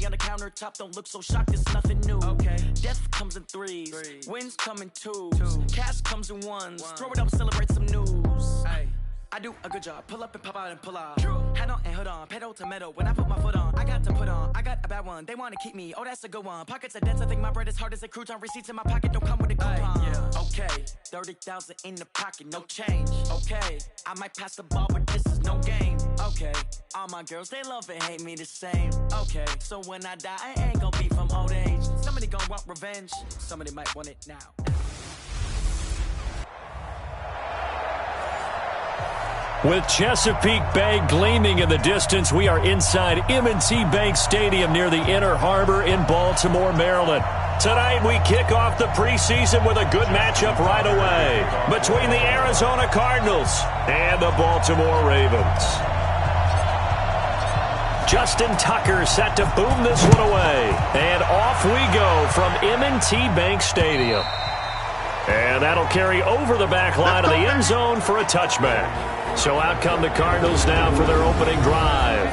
on the countertop, don't look so shocked, it's nothing new. Okay. Death comes in threes, wins come in twos, cash comes in ones. Throw it up, celebrate some news. Ay. I do a good job, pull up and pop out and pull out. Hat on and hood on, pedal to metal. When I put my foot on, I got to put on. I got a bad one, they wanna keep me, oh that's a good one. Pockets are dense, I think my bread is hard as a crouton. Receipts in my pocket don't come with a coupon. Yeah. Okay, 30,000 in the pocket, no change. Okay, I might pass the ball, but this is no game. Okay, all my girls, they love and hate me the same. Okay, so when I die, I ain't gonna be from old age. Somebody gonna want revenge, somebody might want it now. With Chesapeake Bay gleaming in the distance, we are inside M&T Bank Stadium near the Inner Harbor in Baltimore, Maryland. Tonight, we kick off the preseason with a good matchup right away between the Arizona Cardinals and the Baltimore Ravens. Justin Tucker set to boom this one away. And off we go from M&T Bank Stadium. And that'll carry over the back line of the end zone for a touchback. So out come the Cardinals now for their opening drive.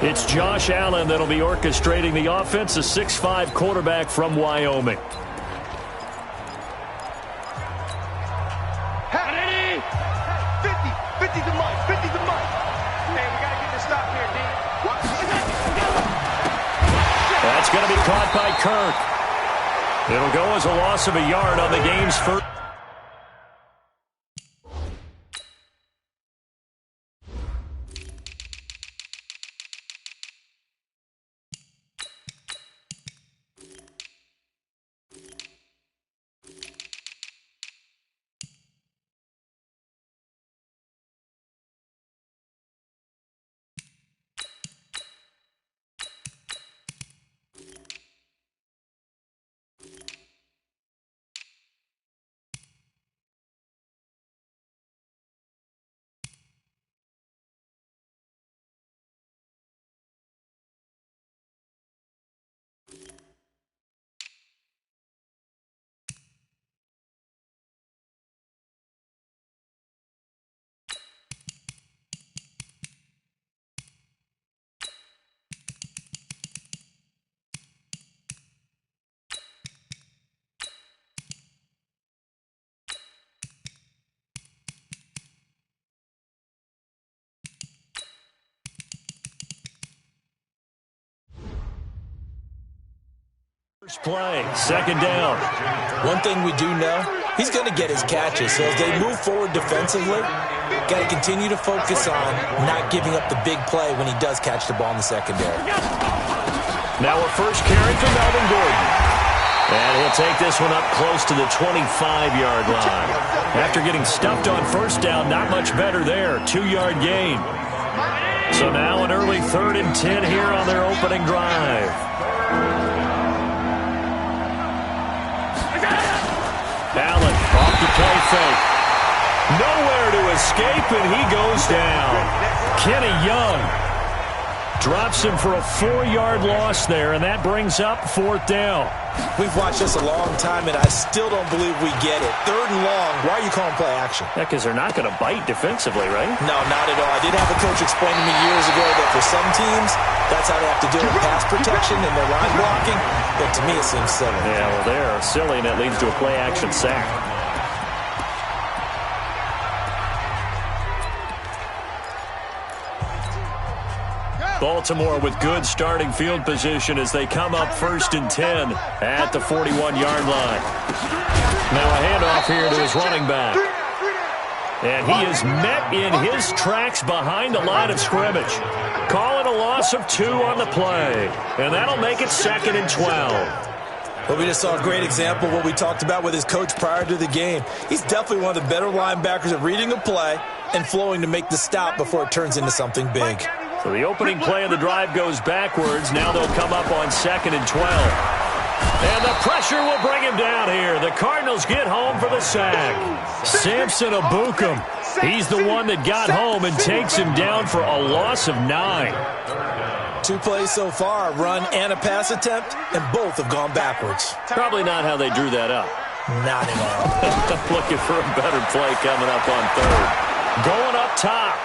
It's Josh Allen that'll be orchestrating the offense, a 6'5" quarterback from Wyoming. Hey, 50's the mark, 50's the mark. Hey, we got to get this stop here, D. That's going to be caught by Kirk. It'll go as a loss of a yard on the game's first. First play, second down. One thing we do know, he's going to get his catches. So as they move forward defensively, got to continue to focus on not giving up the big play when he does catch the ball in the secondary. Now a first carry for Melvin Gordon. And he'll take this one up close to the 25-yard line. After getting stuffed on first down, not much better there. 2-yard gain. So now an early 3rd and 10 here on their opening drive. Allen off the play fake. Nowhere to escape, and he goes down. Kenny Young drops him for a 4-yard loss there, and that brings up 4th down. We've watched this a long time, and I still don't believe we get it. 3rd and long, why are you calling play action? Yeah, because they're not going to bite defensively, right? No, not at all. I did have a coach explain to me years ago that for some teams, that's how they have to deal with pass protection and their line blocking. But to me, it seems silly. Yeah, well, they're silly, and that leads to a play action sack. Baltimore with good starting field position as they come up 1st and 10 at the 41-yard line. Now a handoff here to his running back. And he is met in his tracks behind the line of scrimmage. Call it a loss of 2 on the play. And that'll make it 2nd and 12. Well, we just saw a great example of what we talked about with his coach prior to the game. He's definitely one of the better linebackers at reading a play and flowing to make the stop before it turns into something big. So the opening play of the drive goes backwards. Now they'll come up on 2nd and 12. And the pressure will bring him down here. The Cardinals get home for the sack. Samson Abukum, he's the one that got home and takes him down for a loss of 9. 2 plays so far, a run and a pass attempt, and both have gone backwards. Probably not how they drew that up. Not at all. Looking for a better play coming up on 3rd. Going up top.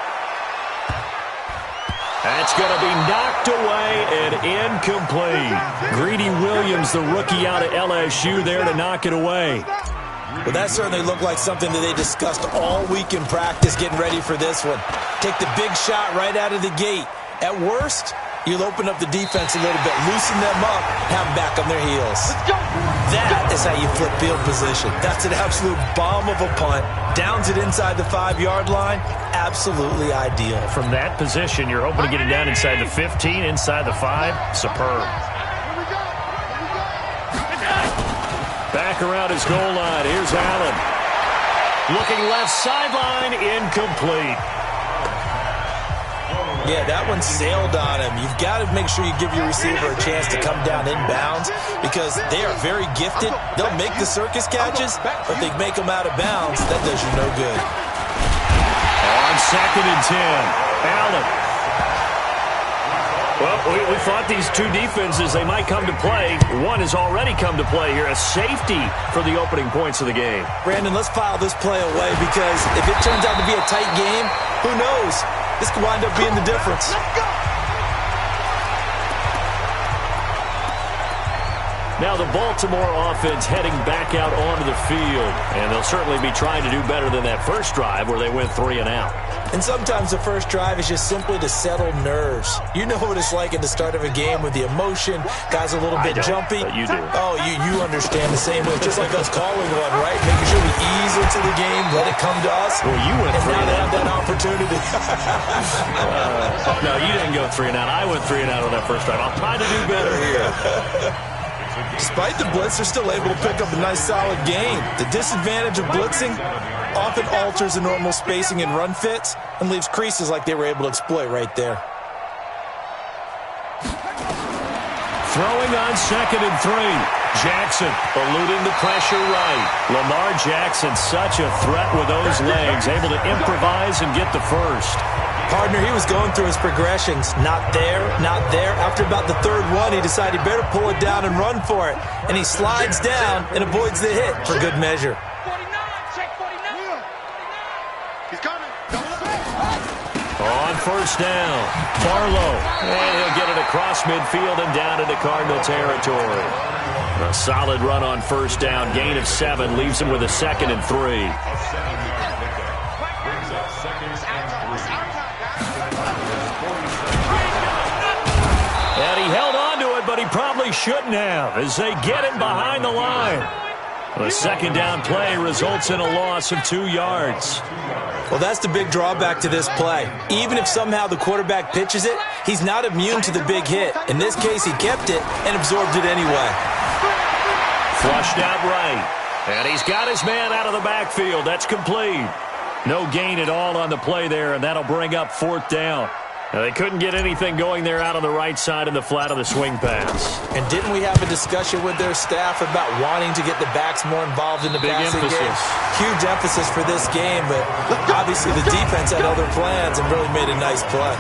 That's going to be knocked away and incomplete. Greedy Williams, the rookie out of LSU, there to knock it away. Well, that certainly looked like something that they discussed all week in practice getting ready for this one. Take the big shot right out of the gate. At worst, you'll open up the defense a little bit, loosen them up, have them back on their heels. That is how you flip field position. That's an absolute bomb of a punt. Downs it inside the 5-yard line. Absolutely ideal. From that position, you're hoping to get it down inside the 15, inside the 5. Superb. Back around his goal line. Here's Allen. Looking left sideline, incomplete. Yeah, that one sailed on him. You've got to make sure you give your receiver a chance to come down inbounds because they are very gifted. They'll make the circus catches, but if they make them out of bounds, that does you no good. On 2nd and 10, Allen. Well, we thought these two defenses, they might come to play. One has already come to play here, a safety for the opening points of the game. Brandon, let's file this play away because if it turns out to be a tight game, who knows? This could wind up being the difference. Now the Baltimore offense heading back out onto the field. And they'll certainly be trying to do better than that first drive where they went 3 and out. And sometimes the first drive is just simply to settle nerves. You know what it's like at the start of a game with the emotion. Guys a little bit jumpy. But you do. Oh, you understand the same way. Just like us calling one, right? Making sure we ease into the game, let it come to us. Well, you went 3 and out. Have that opportunity. No, you didn't go 3 and out. I went 3 and out on that first drive. I'll try to do better here. Despite the blitz, they're still able to pick up a nice, solid gain. The disadvantage of blitzing often alters the normal spacing and run fits and leaves creases like they were able to exploit right there. Throwing on 2nd and 3. Jackson eluding the pressure right. Lamar Jackson, such a threat with those legs, able to improvise and get the first. Partner, he was going through his progressions. Not there, not there. After about the 3rd one, he decided he better pull it down and run for it. And he slides down and avoids the hit for good measure. 49, check 49. He's coming. On 1st down, Barlow. And he'll get it across midfield and down into Cardinal territory. A solid run on 1st down. Gain of 7 leaves him with a 2nd and 3. And he held on to it, but he probably shouldn't have as they get him behind the line. The 2nd down play results in a loss of 2 yards. Well, that's the big drawback to this play. Even if somehow the quarterback pitches it, he's not immune to the big hit. In this case, he kept it and absorbed it anyway. Flushed out right. And he's got his man out of the backfield. That's complete. No gain at all on the play there, and that'll bring up 4th down. Now, they couldn't get anything going there out on the right side in the flat of the swing pass. And didn't we have a discussion with their staff about wanting to get the backs more involved in the passing game? Huge emphasis for this game, but obviously the defense had other plans and really made a nice play.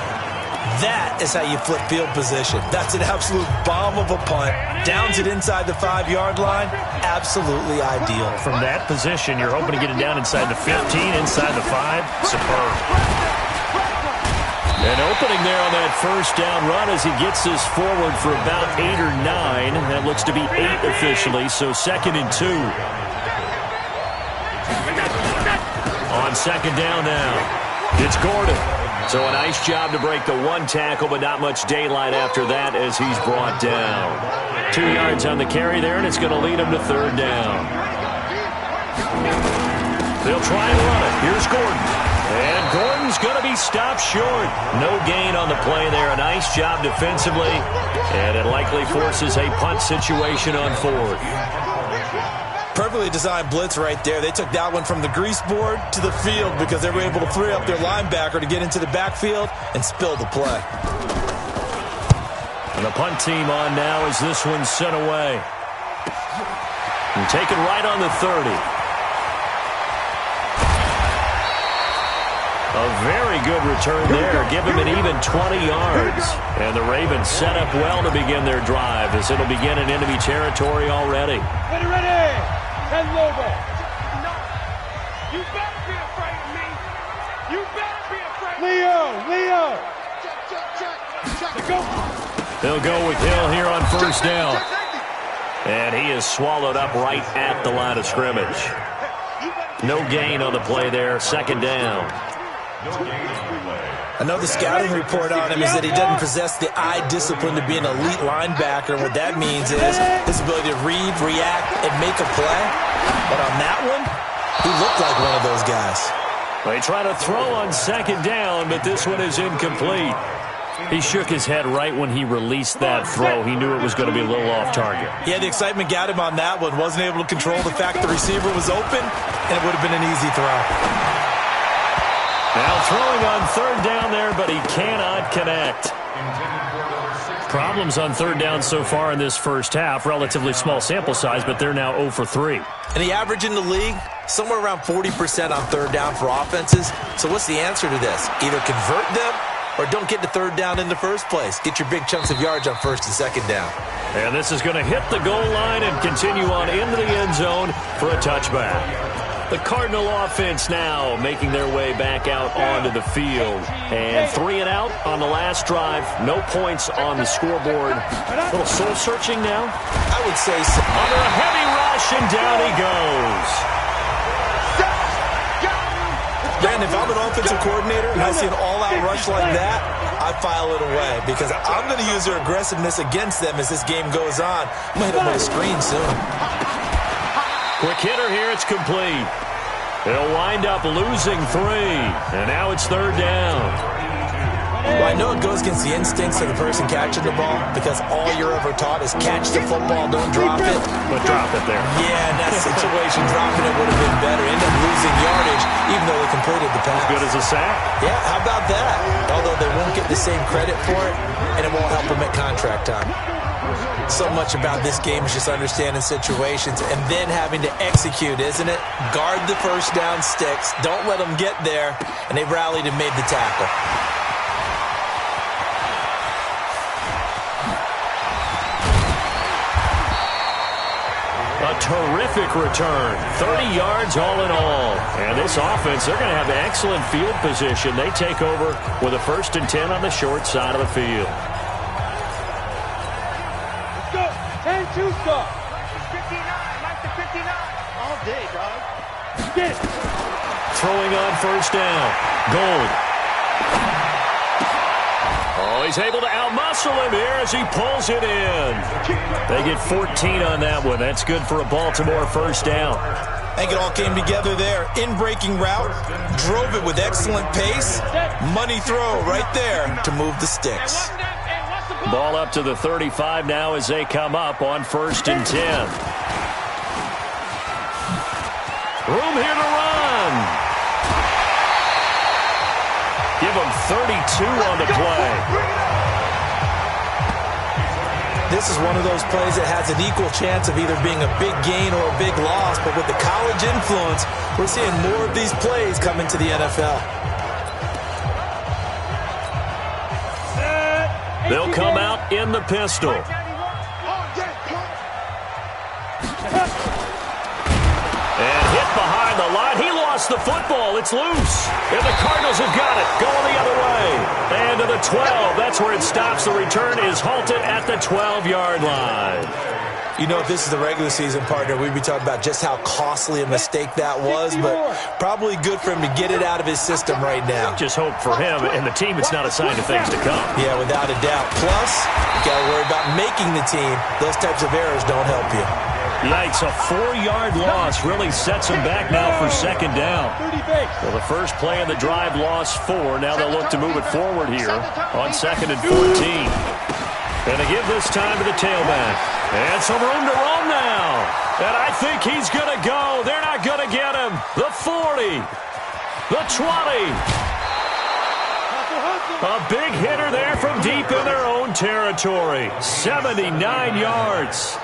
That is how you flip field position. That's an absolute bomb of a punt. Downs it inside the 5-yard line. Absolutely ideal. From that position, you're hoping to get it down inside the 15, inside the 5. Superb. An opening there on that 1st down run as he gets this forward for about 8 or 9. That looks to be 8 officially, so 2nd and 2. On 2nd down now, it's Gordon. So a nice job to break the 1 tackle, but not much daylight after that as he's brought down. 2 yards on the carry there, and it's going to lead him to 3rd down. They'll try and run it. Here's Gordon. And Gordon's going to be stopped short. No gain on the play there. A nice job defensively. And it likely forces a punt situation on 4th. Perfectly designed blitz right there. They took that one from the grease board to the field because they were able to free up their linebacker to get into the backfield and spill the play. And the punt team on now as this one's sent away. And taken right on the 30. A very good return there. Give him an even 20 yards. And the Ravens set up well to begin their drive as it'll begin in enemy territory already. Ready. And Lobo. You better be afraid of me. You better be afraid of me. Leo. Check. They'll go with Hill here on first down. And he is swallowed up right at the line of scrimmage. No gain on the play there. Second down. I know the scouting report on him is that he doesn't possess the eye discipline to be an elite linebacker. What that means is his ability to read, react, and make a play. But on that one, he looked like one of those guys. They try to throw on second down, but this one is incomplete. He shook his head right when he released that throw. He knew it was going to be a little off target. Yeah, the excitement got him on that one. Wasn't able to control the fact the receiver was open, and it would have been an easy throw. Now throwing on third down there, but he cannot connect. Problems on third down so far in this first half. Relatively small sample size, but they're now 0 for 3. And the average in the league, somewhere around 40% on third down for offenses. So what's the answer to this? Either convert them or don't get to third down in the first place. Get your big chunks of yards on first and second down. And this is going to hit the goal line and continue on into the end zone for a touchback. The Cardinal offense now making their way back out onto the field. And 3 and out on the last drive. No points on the scoreboard. A little soul-searching now. I would say so. Under a heavy rush, and down he goes. Brandon, if I'm an offensive coordinator and I see an all-out rush like that, I file it away because I'm going to use their aggressiveness against them as this game goes on. I'm going to hit them with a screen soon. Quick hitter here, it's complete. They'll wind up losing 3, and now it's third down. Well, I know it goes against the instincts of the person catching the ball because all you're ever taught is catch the football, don't drop it. But drop it there. Yeah, in that situation, dropping it would have been better. End up losing yardage even though they completed the pass. As good as a sack. Yeah, how about that? Although they won't get the same credit for it, and it won't help them at contract time. So much about this game is just understanding situations and then having to execute, isn't it? Guard the first down sticks. Don't let them get there. And they rallied and made the tackle. A terrific return. 30 yards all in all. And this offense, they're going to have excellent field position. They take over with a 1st and 10 on the short side of the field. 10-2 start. 59. Like the 59. All day, dog. Get it. Throwing on first down. Gold. Oh, he's able to outmuscle him here as he pulls it in. They get 14 on that one. That's good for a Baltimore first down. I think it all came together there. In-breaking route. Drove it with excellent pace. Money throw right there to move the sticks. Ball up to the 35 now as they come up on 1st and 10. Room here to run. Give him 32 on the play. This is one of those plays that has an equal chance of either being a big gain or a big loss, but with the college influence, we're seeing more of these plays come into the NFL. They'll come out in the pistol. And hit behind the line. He lost the football. It's loose. And the Cardinals have got it. Going the other way. And to the 12. That's where it stops. The return is halted at the 12-yard line. You know, if this is the regular season, partner, we'd be talking about just how costly a mistake that was, but probably good for him to get it out of his system right now. Just hope for him and the team it's not a sign of things to come. Yeah, without a doubt. Plus, you got to worry about making the team. Those types of errors don't help you. Yikes, a 4-yard loss really sets him back now for second down. Well, the first play of the drive lost 4. Now they'll look to move it forward here on 2nd and 14. And they give this time to the tailback. And some room to roam now. And I think he's going to go. They're not going to get him. The 40. The 20. A big hitter there from deep in their own territory. 79 yards.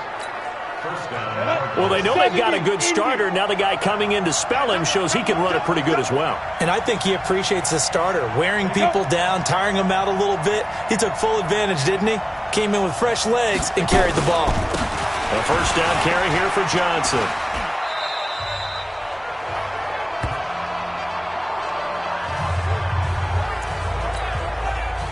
Well, they know they've got a good starter. Now the guy coming in to spell him shows he can run it pretty good as well. And I think he appreciates the starter, wearing people down, tiring them out a little bit. He took full advantage, didn't he? Came in with fresh legs and carried the ball. A first down carry here for Johnson.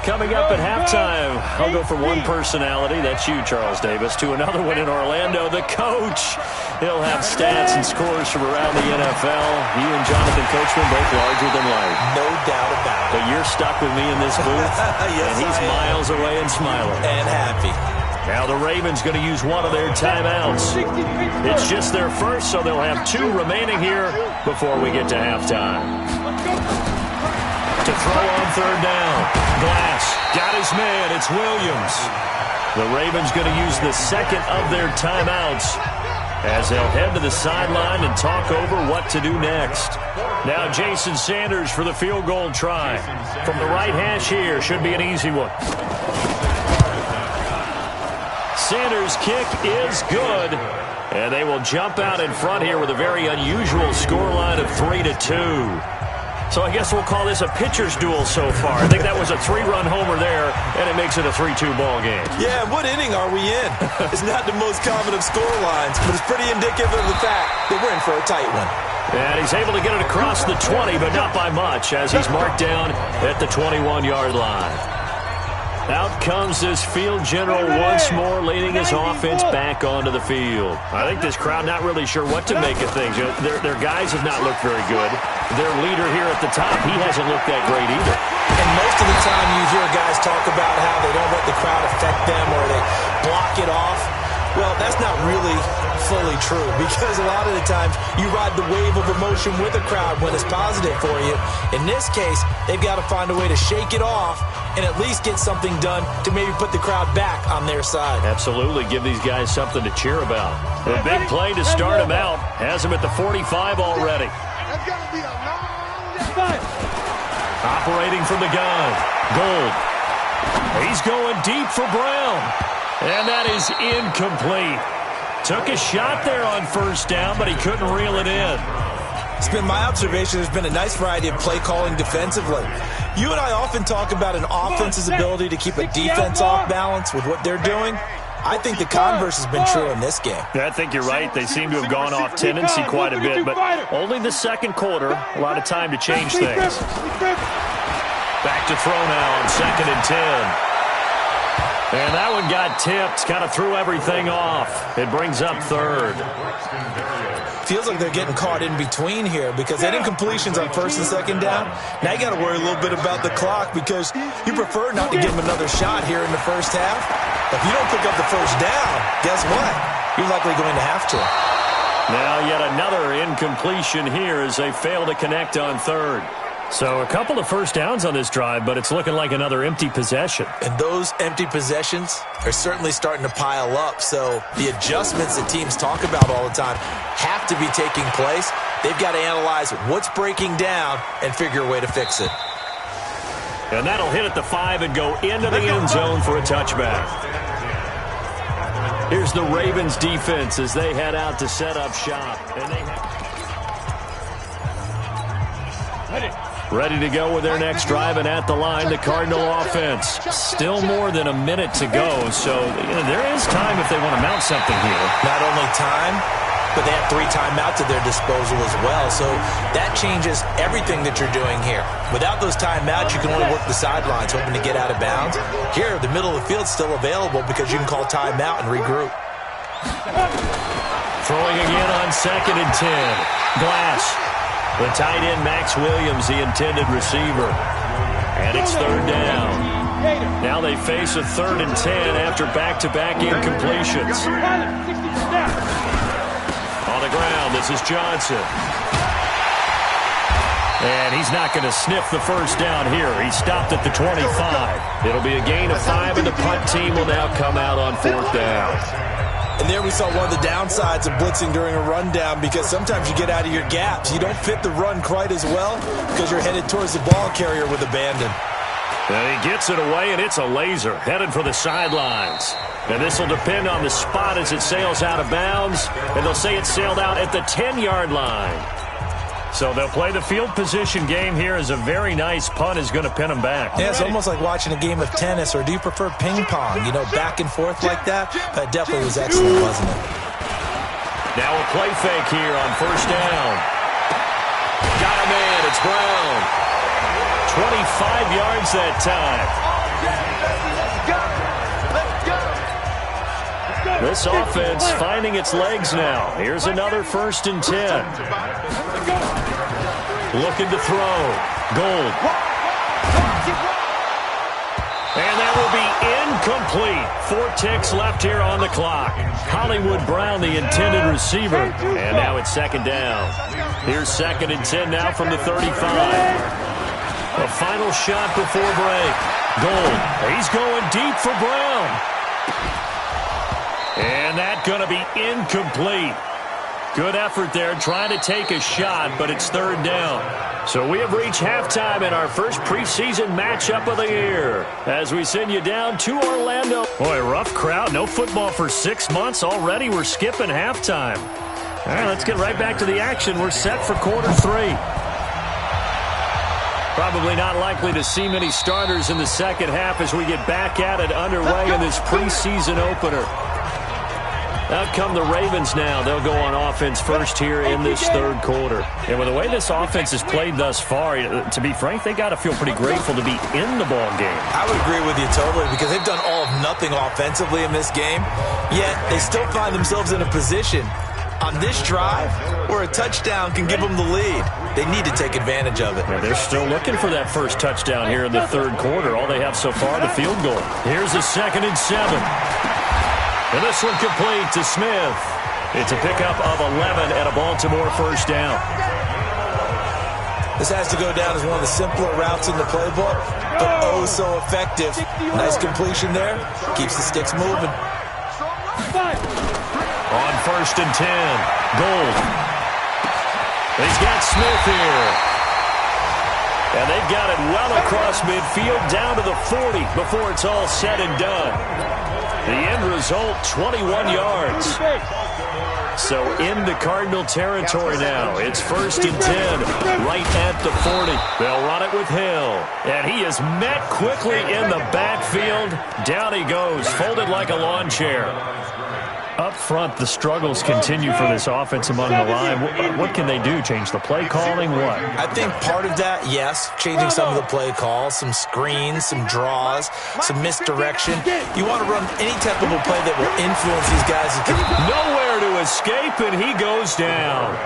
Coming up at halftime, I'll go from one personality, that's you, Charles Davis, to another one in Orlando, the coach. He'll have stats and scores from around the NFL. He and Jonathan Coachman both larger than life. No doubt about it. But you're stuck with me in this booth, Yes, and he's miles away and smiling. And happy. Now the Ravens going to use one of their timeouts. It's just their first, so they'll have 2 remaining here before we get to halftime. To throw on third down. Glass got his man. It's Williams. The Ravens going to use the second of their timeouts as they'll head to the sideline and talk over what to do next. Now Jason Sanders for the field goal try. From the right hash here, should be an easy one. Sanders' kick is good. And they will jump out in front here with a very unusual scoreline of 3-2. So I guess we'll call this a pitcher's duel so far. I think that was a 3-run homer there, and it makes it a 3-2 ball game. Yeah, what inning are we in? It's not the most common of score lines, but it's pretty indicative of the fact that we're in for a tight one. And he's able to get it across the 20, but not by much, as he's marked down at the 21-yard line. Out comes this field general once more, leading his offense back onto the field. I think this crowd not really sure what to make of things. Their guys have not looked very good. Their leader here at the top, he hasn't looked that great either. And most of the time you hear guys talk about how they don't let the crowd affect them or they block it off. Well, that's not really fully true, because a lot of the times you ride the wave of emotion with a crowd when it's positive for you. In this case, they've got to find a way to shake it off and at least get something done to maybe put the crowd back on their side. Absolutely. Give these guys something to cheer about. A big play to start him out. Has him at the 45 already. That's going to be a long Operating from the gun. Gold. He's going deep for Brown. And that is incomplete. Took a shot there on first down, but he couldn't reel it in. It's been my observation there's been a nice variety of play calling defensively. You and I often talk about an offense's ability to keep a defense off balance with what they're doing. I think the converse has been true in this game. Yeah, I think you're right. They seem to have gone off tendency quite a bit, but only the second quarter. A lot of time to change things. Back to throw now on 2nd and 10. And that one got tipped, kind of threw everything off. It brings up 3rd. Feels like they're getting caught in between here because they had incompletions on 1st and 2nd down. Now you got to worry a little bit about the clock because you prefer not to give them another shot here in the first half. If you don't pick up the first down, guess what? You're likely going to have to. Now yet another incompletion here as they fail to connect on 3rd. So a couple of first downs on this drive, but it's looking like another empty possession. And those empty possessions are certainly starting to pile up. So the adjustments that teams talk about all the time have to be taking place. They've got to analyze what's breaking down and figure a way to fix it. And that'll hit at the 5 and go into the end zone for a touchback. Here's the Ravens defense as they head out to set up shop. And they ready to go with their next drive, and at the line, the Cardinal offense. Still more than a minute to go, so there is time if they want to mount something here. Not only time, but they have 3 timeouts at their disposal as well, so that changes everything that you're doing here. Without those timeouts, you can only work the sidelines, hoping to get out of bounds. Here, the middle of the field's still available because you can call timeout and regroup. Throwing again on 2nd and 10. Glass. The tight end, Max Williams, the intended receiver. And it's 3rd down. Now they face a 3rd and 10 after back-to-back incompletions. On the ground, this is Johnson. And he's not going to sniff the first down here. He stopped at the 25. It'll be a gain of 5, and the punt team will now come out on 4th down. And there we saw one of the downsides of blitzing during a rundown because sometimes you get out of your gaps. You don't fit the run quite as well because you're headed towards the ball carrier with abandon. And he gets it away, and it's a laser headed for the sidelines. And this will depend on the spot as it sails out of bounds. And they'll say it sailed out at the 10-yard line. So they'll play the field position game here as a very nice punt is going to pin them back. Yeah, it's almost like watching a game of tennis, or do you prefer ping pong? You know, back and forth like that? That definitely was excellent, wasn't it? Now a play fake here on 1st down. Got a man, it's Brown. 25 yards that time. This offense finding its legs now. Here's another 1st and 10. Looking to throw. Gold. And that will be incomplete. 4 ticks left here on the clock. Hollywood Brown, the intended receiver. And now it's 2nd down. Here's 2nd and 10 now from the 35. A final shot before break. Gold. He's going deep for Brown. And that's going to be incomplete. Good effort there trying to take a shot, but it's 3rd down. So we have reached halftime in our first preseason matchup of the year as we send you down to Orlando. Boy, rough crowd. No football for 6 months already. We're skipping halftime. All right, let's get right back to the action. We're set for quarter 3. Probably not likely to see many starters in the second half as we get back at it underway in this preseason opener. Out come the Ravens now. They'll go on offense first here in this 3rd quarter. And with the way this offense has played thus far, to be frank, they got to feel pretty grateful to be in the ball game. I would agree with you totally because they've done all of nothing offensively in this game, yet they still find themselves in a position on this drive where a touchdown can give them the lead. They need to take advantage of it. Yeah, they're still looking for that first touchdown here in the 3rd quarter. All they have so far, the field goal. Here's a 2nd and 7. And this one complete to Smith. It's a pickup of 11 and a Baltimore 1st down. This has to go down as one of the simpler routes in the playbook, but oh so effective. Nice completion there. Keeps the sticks moving. On 1st and 10. Gold. He's got Smith here. And they've got it well across midfield down to the 40 before it's all said and done. The end result, 21 yards. So into Cardinal territory now. It's 1st and 10, right at the 40. They'll run it with Hill. And he is met quickly in the backfield. Down he goes, folded like a lawn chair. Up front, the struggles continue for this offense among the line. What can they do? Change the play calling? What? I think part of that, yes, changing some of the play calls, some screens, some draws, some misdirection. You want to run any type of a play that will influence these guys. Nowhere to escape, and he goes down.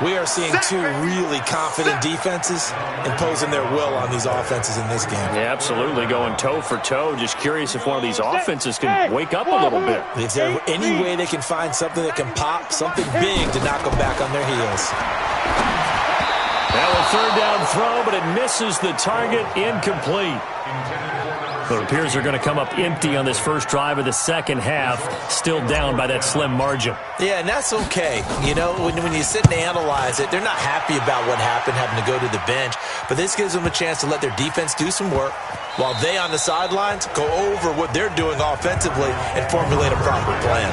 We are seeing 2 really confident defenses imposing their will on these offenses in this game. Yeah, absolutely, going toe for toe. Just curious if one of these offenses can wake up a little bit. If there's any way they can find something that can pop, something big to knock them back on their heels. Now a 3rd down throw, but it misses the target, incomplete. But it appears they're going to come up empty on this first drive of the second half, still down by that slim margin. Yeah, and that's okay. You know, when you sit and analyze it, they're not happy about what happened, having to go to the bench. But this gives them a chance to let their defense do some work while they on the sidelines go over what they're doing offensively and formulate a proper plan.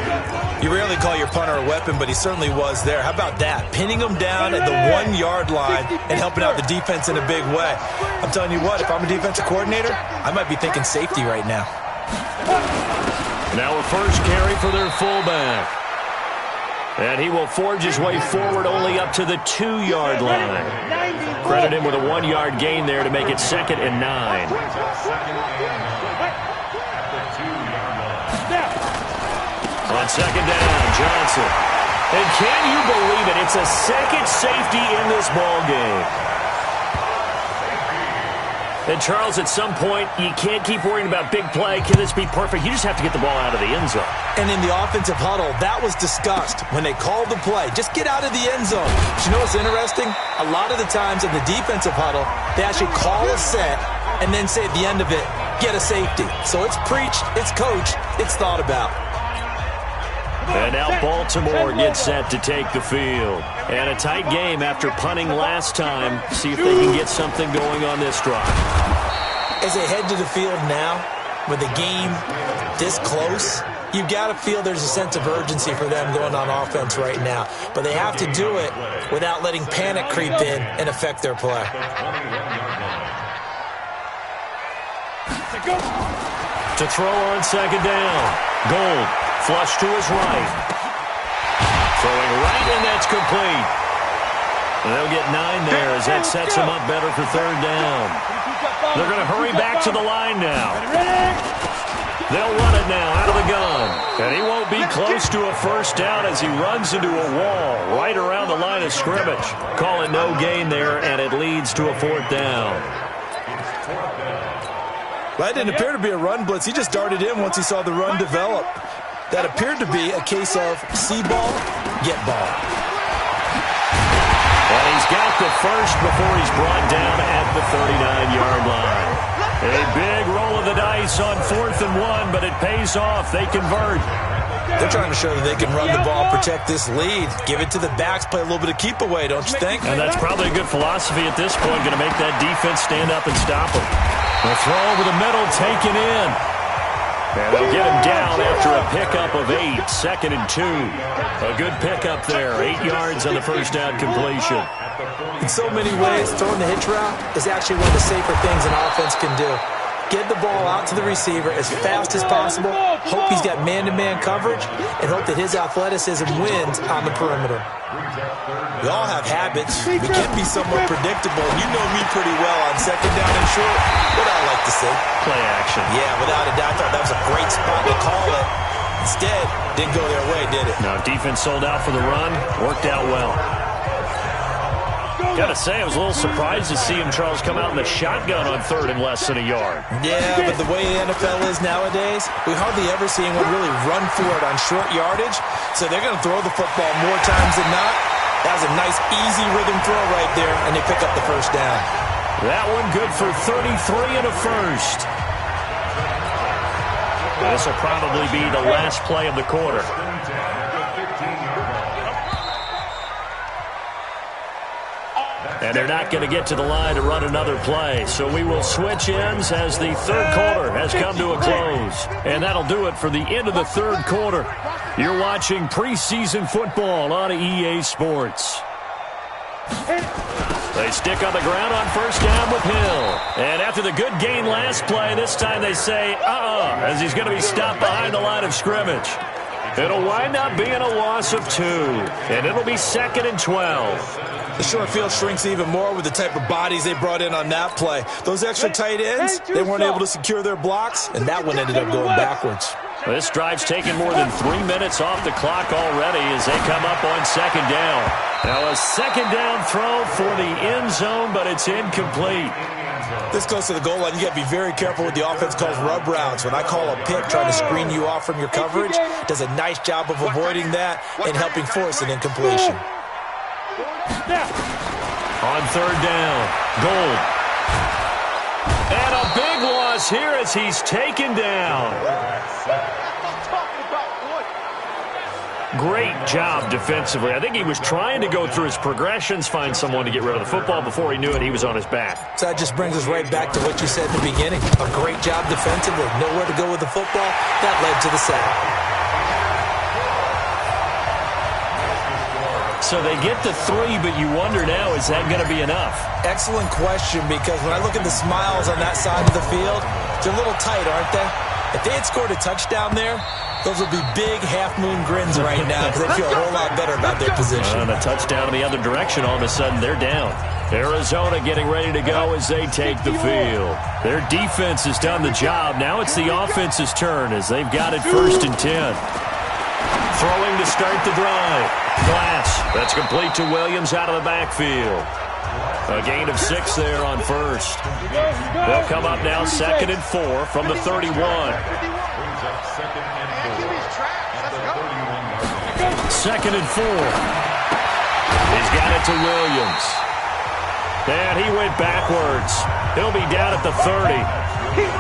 You rarely call your punter a weapon, but he certainly was there. How about that? Pinning them down at the 1-yard line and helping out the defense in a big way. I'm telling you what, if I'm a defensive coordinator, I might be thinking safety right now. Now a first carry for their fullback. And he will forge his way forward only up to the 2-yard line. Credit him with a 1-yard gain there to make it 2nd and 9. On 2nd down, Johnson. And can you believe it? It's a second safety in this ball game. And, Charles, at some point, you can't keep worrying about big play. Can this be perfect? You just have to get the ball out of the end zone. And in the offensive huddle, that was discussed when they called the play. Just get out of the end zone. But you know what's interesting? A lot of the times in the defensive huddle, they actually call a set and then say at the end of it, get a safety. So it's preached, it's coached, it's thought about. And now Baltimore gets set to take the field. And a tight game after punting last time. See if they can get something going on this drive. As they head to the field now, with the game this close, you've got to feel there's a sense of urgency for them going on offense right now. But they have to do it without letting panic creep in and affect their play. To throw on 2nd down. Gold. Flush to his right. Throwing right, and that's complete. And they'll get 9 there as that sets him up better for 3rd down. They're going to hurry back to the line now. They'll run it now out of the gun. And he won't be close to a first down as he runs into a wall right around the line of scrimmage. Call it no gain there, and it leads to a fourth down. That didn't appear to be a run blitz. He just darted in once he saw the run develop. That appeared to be a case of see ball, get ball. And he's got the first before he's brought down at the 39-yard line. A big roll of the dice on 4th and 1, but it pays off. They convert. They're trying to show that they can run the ball, protect this lead. Give it to the backs, play a little bit of keep away, don't you think? And that's probably a good philosophy at this point, going to make that defense stand up and stop them. The throw over the middle, taken in. And they'll get him down after a pickup of 8, 2nd and 2. A good pickup there, 8 yards on the first down completion. In so many ways, throwing the hitch route is actually one of the safer things an offense can do. Get the ball out to the receiver as fast as possible, hope he's got man-to-man coverage, and hope that his athleticism wins on the perimeter. We all have habits. We can be somewhat predictable. You know me pretty well on 2nd down and short. What I like to say? Play action. Yeah, without a doubt. I thought that was a great spot to call it. Instead, didn't go their way, did it? No, defense sold out for the run. Worked out well. Gotta say, I was a little surprised to see him, Charles, come out in the shotgun on 3rd and less than a yard. Yeah, but the way the NFL is nowadays, we hardly ever see anyone really run for it on short yardage. So they're going to throw the football more times than not. That was a nice, easy rhythm throw right there, and they pick up the first down. That one good for 33 and a first. This will probably be the last play of the quarter. And they're not going to get to the line to run another play. So we will switch ends as the third quarter has come to a close. And that'll do it for the end of the third quarter. You're watching preseason football on EA Sports. They stick on the ground on first down with Hill. And after the good gain last play, this time they say, as he's going to be stopped behind the line of scrimmage. It'll wind up being a loss of 2. And it'll be 2nd and 12. The short field shrinks even more with the type of bodies they brought in on that play. Those extra tight ends, they weren't able to secure their blocks, and that one ended up going backwards. This drive's taken more than 3 minutes off the clock already as they come up on 2nd down. Now a 2nd down throw for the end zone, but it's incomplete. This goes to the goal line. You got to be very careful with the offense calls rub routes. When I call a pick trying to screen you off from your coverage, does a nice job of avoiding that and helping force an incompletion. On 3rd down, Gold. And a big loss here as he's taken down. Great job defensively. I think he was trying to go through his progressions, find someone to get rid of the football. Before he knew it, he was on his back. So that just brings us right back to what you said in the beginning. A great job defensively. Nowhere to go with the football. That led to the sack. So they get to 3, but you wonder now, is that going to be enough? Excellent question, because when I look at the smiles on that side of the field, they're a little tight, aren't they? If they had scored a touchdown there, those would be big half-moon grins right now because they feel a whole lot better about their position. And a touchdown in the other direction, all of a sudden they're down. Arizona getting ready to go as they take the field. Their defense has done the job. Now it's the offense's turn as they've got it 1st and 10. Throwing to start the drive. Glass. That's complete to Williams out of the backfield. A gain of 6 there on 1st. They'll come up now 2nd and 4 from the 31. 2nd and 4. He's got it to Williams. And he went backwards. He'll be down at the 30.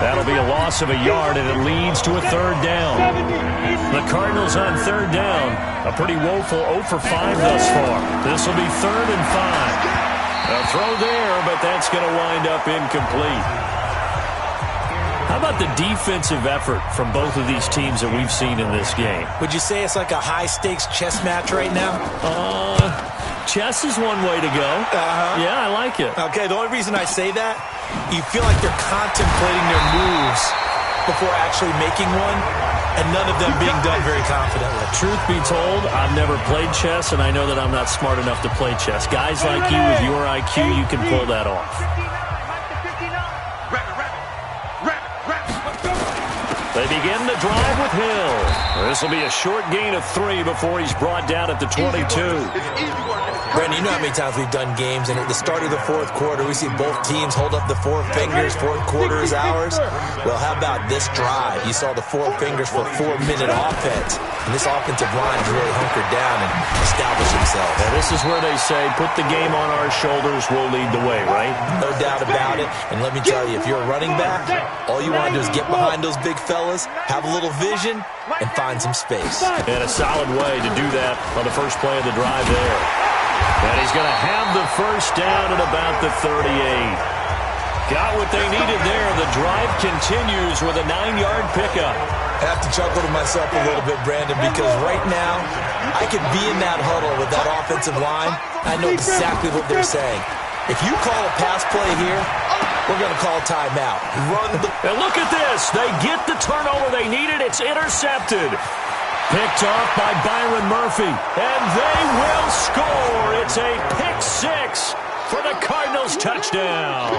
That'll be a loss of a yard, and it leads to a 3rd down. The Cardinals on 3rd down. A pretty woeful 0 for 5 thus far. This will be 3rd and 5. A throw there, but that's going to wind up incomplete. How about the defensive effort from both of these teams that we've seen in this game? Would you say it's like a high-stakes chess match right now? Chess is one way to go. Yeah, I like it. Okay, the only reason I say that, you feel like they're contemplating their moves before actually making one, and none of them being done very confidently. Truth be told, I've never played chess, and I know that I'm not smart enough to play chess. Guys like you with your IQ, you can pull that off. They begin the drive with Hill. This will be a short gain of 3 before he's brought down at the 22. Brandon, you know how many times we've done games, and at the start of the fourth quarter, we see both teams hold up the 4 fingers, fourth quarter is ours. Well, how about this drive? You saw the 4 fingers for 4-minute offense, and this offensive line has really hunkered down and established themselves. Now, this is where they say, put the game on our shoulders, we'll lead the way, right? No doubt about it, and let me tell you, if you're a running back, all you want to do is get behind those big fellas, have a little vision, and find some space. And a solid way to do that on the first play of the drive there. And he's going to have the first down at about the 38. Got what they needed there. The drive continues with a 9-yard pickup. I have to chuckle to myself a little bit, Brandon, because right now I could be in that huddle with that offensive line. I know exactly what they're saying. If you call a pass play here, we're going to call timeout. And look at this. They get the turnover they needed. It's intercepted. Picked off by Byron Murphy. And they will score. It's a pick 6 for the Cardinals touchdown.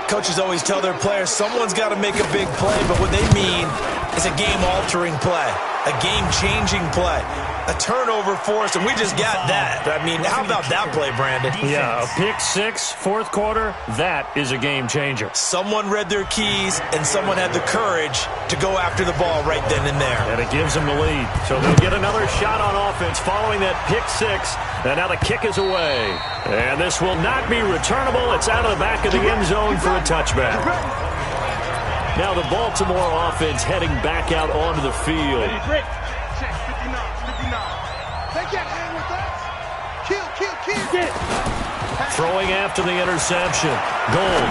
Coaches always tell their players someone's got to make a big play, but what they mean is a game-altering play, a game-changing play, a turnover force, and we just got that. I mean, how about that play, Brandon? Yeah, a pick 6, fourth quarter, that is a game changer. Someone read their keys, and someone had the courage to go after the ball right then and there. And it gives them the lead. So they'll get another shot on offense following that pick 6, and now the kick is away. And this will not be returnable. It's out of the back of the end zone for a touchback. Now the Baltimore offense heading back out onto the field. Throwing after the interception. Gold.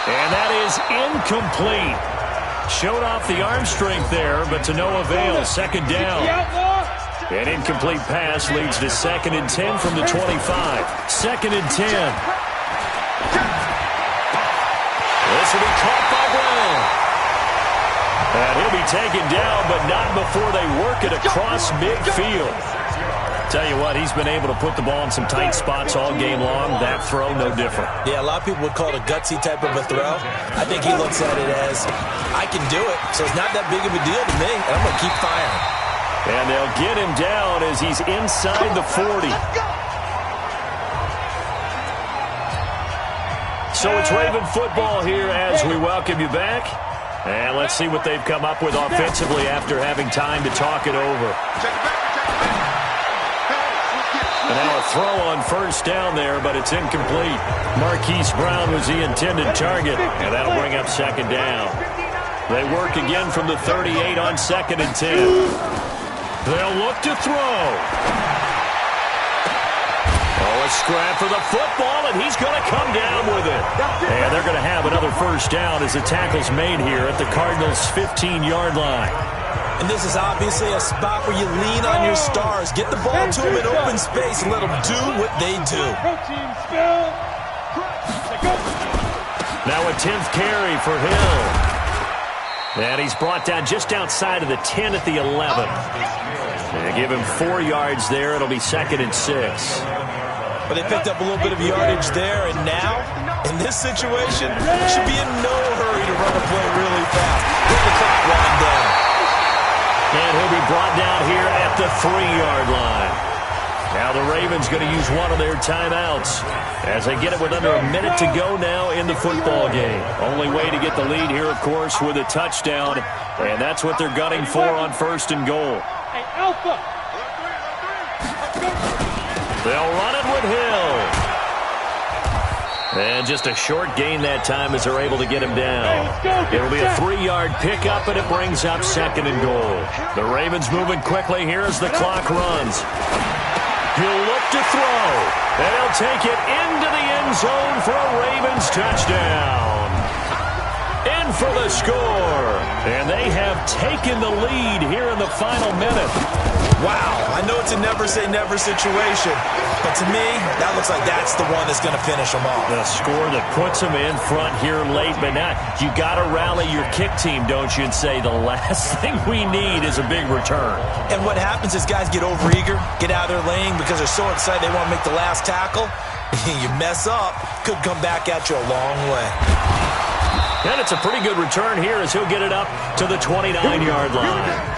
And that is incomplete. Showed off the arm strength there, but to no avail. Second down. An incomplete pass leads to 2nd and 10 from the 25. 2nd and 10. This will be caught by Brown. And he'll be taken down, but not before they work it across midfield. Tell you what, he's been able to put the ball in some tight spots all game long. That throw, no different. Yeah, a lot of people would call it a gutsy type of a throw. I think he looks at it as, I can do it, so it's not that big of a deal to me, and I'm going to keep firing. And they'll get him down as he's inside the 40. So it's Raven football here as we welcome you back. And let's see what they've come up with offensively after having time to talk it over. And now a throw on first down there, but it's incomplete. Marquise Brown was the intended target, and that'll bring up 2nd down. They work again from the 38 on 2nd and 10. They'll look to throw. Oh, a scrap for the football, and he's going to come down with it. And they're going to have another first down as the tackle's made here at the Cardinals' 15-yard line. And this is obviously a spot where you lean on your stars. Get the ball to them in open space and let them do what they do. Now a 10th carry for Hill. And he's brought down just outside of the 10 at the 11. They give him 4 yards there. It'll be 2nd and 6. But they picked up a little bit of yardage there, and now, in this situation, should be in no hurry to run a play really fast. Get the clock running down. And he'll be brought down here at the 3-yard line. Now the Ravens going to use one of their timeouts as they get it with under a minute to go now in the football game. Only way to get the lead here, of course, with a touchdown. And that's what they're gunning for on 1st and goal. Hey, Alpha. They'll run it with Hill. And just a short gain that time as they're able to get him down. It'll be a 3-yard pickup, and it brings up 2nd and goal. The Ravens moving quickly here as the clock runs. He'll look to throw, and he'll take it into the end zone for a Ravens touchdown. In for the score, and they have taken the lead here in the final minute. Wow, I know it's a never-say-never situation, but to me, that looks like that's the one that's going to finish them off. The score that puts them in front here late, but now you got to rally your kick team, don't you, and say the last thing we need is a big return. And what happens is guys get overeager, get out of their lane because they're so excited they want to make the last tackle. You mess up, could come back at you a long way. And it's a pretty good return here as he'll get it up to the 29-yard line.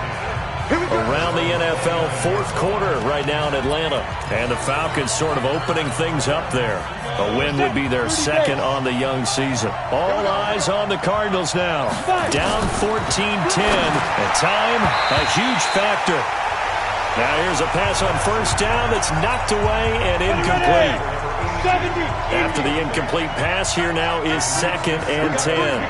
Around the NFL fourth quarter right now in Atlanta. And the Falcons sort of opening things up there. A win would be their second on the young season. All eyes on the Cardinals now. Down 14-10. And time, a huge factor. Now here's a pass on first down that's knocked away and incomplete. After the incomplete pass, here now is 2nd and 10.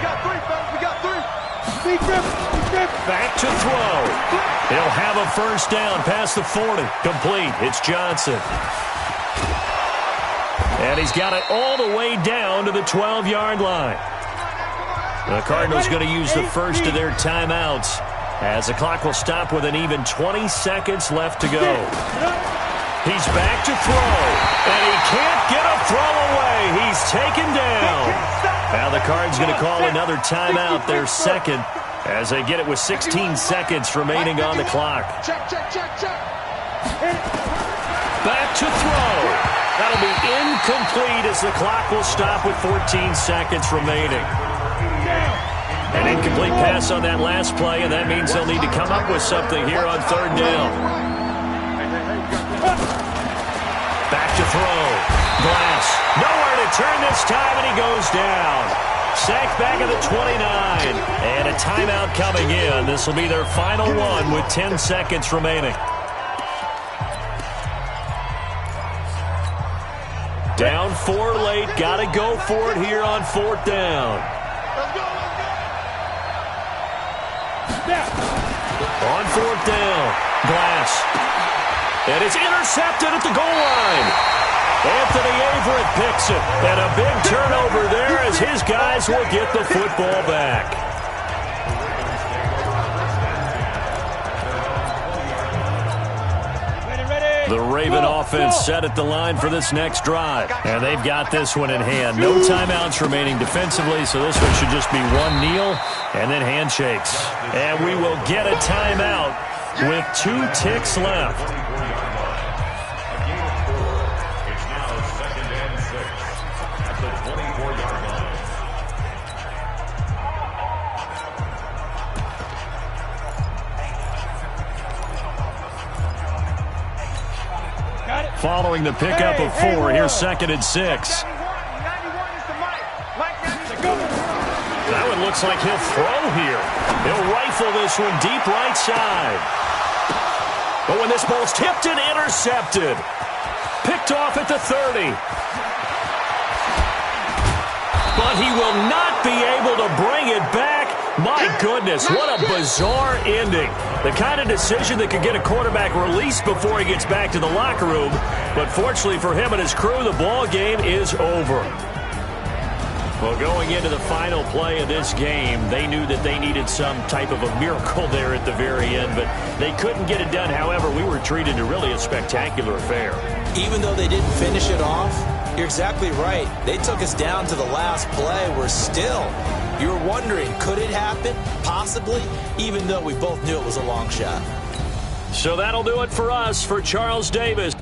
Back to throw. He'll have a first down past the 40. Complete. It's Johnson. And he's got it all the way down to the 12-yard line. The Cardinals going to use the first of their timeouts as the clock will stop with an even 20 seconds left to go. He's back to throw. And he can't get a throw away. He's taken down. Now the Cards going to call another timeout, their second, as they get it with 16 seconds remaining on the clock. Back to throw. That'll be incomplete as the clock will stop with 14 seconds remaining. An incomplete pass on that last play, and that means they'll need to come up with something here on third down. Back to throw. Glass. Nowhere to turn this time, and he goes down. Sacked back at the 29. And a timeout coming in. This will be their final one with 10 seconds remaining. Down 4 late. Got to go for it here on fourth down. On fourth down. Glass. And it's intercepted at the goal line. Anthony Averett picks it. And a big turnover there as his guys will get the football back. The Raven offense set at the line for this next drive. And they've got this one in hand. No timeouts remaining defensively, so this one should just be one kneel and then handshakes. And we will get a timeout with 2 ticks left. Following the pickup of 4, here's 2nd and 6. That one looks like he'll throw here. He'll rifle this one deep right side. But when this ball's tipped and intercepted, picked off at the 30. But he will not be able to bring it back. My goodness, what a bizarre ending. The kind of decision that could get a quarterback released before he gets back to the locker room. But fortunately for him and his crew, the ball game is over. Well, going into the final play of this game, they knew that they needed some type of a miracle there at the very end, but they couldn't get it done. However, we were treated to really a spectacular affair. Even though they didn't finish it off, you're exactly right. They took us down to the last play. We're still... You were wondering, could it happen? Possibly, even though we both knew it was a long shot. So that'll do it for us. For Charles Davis.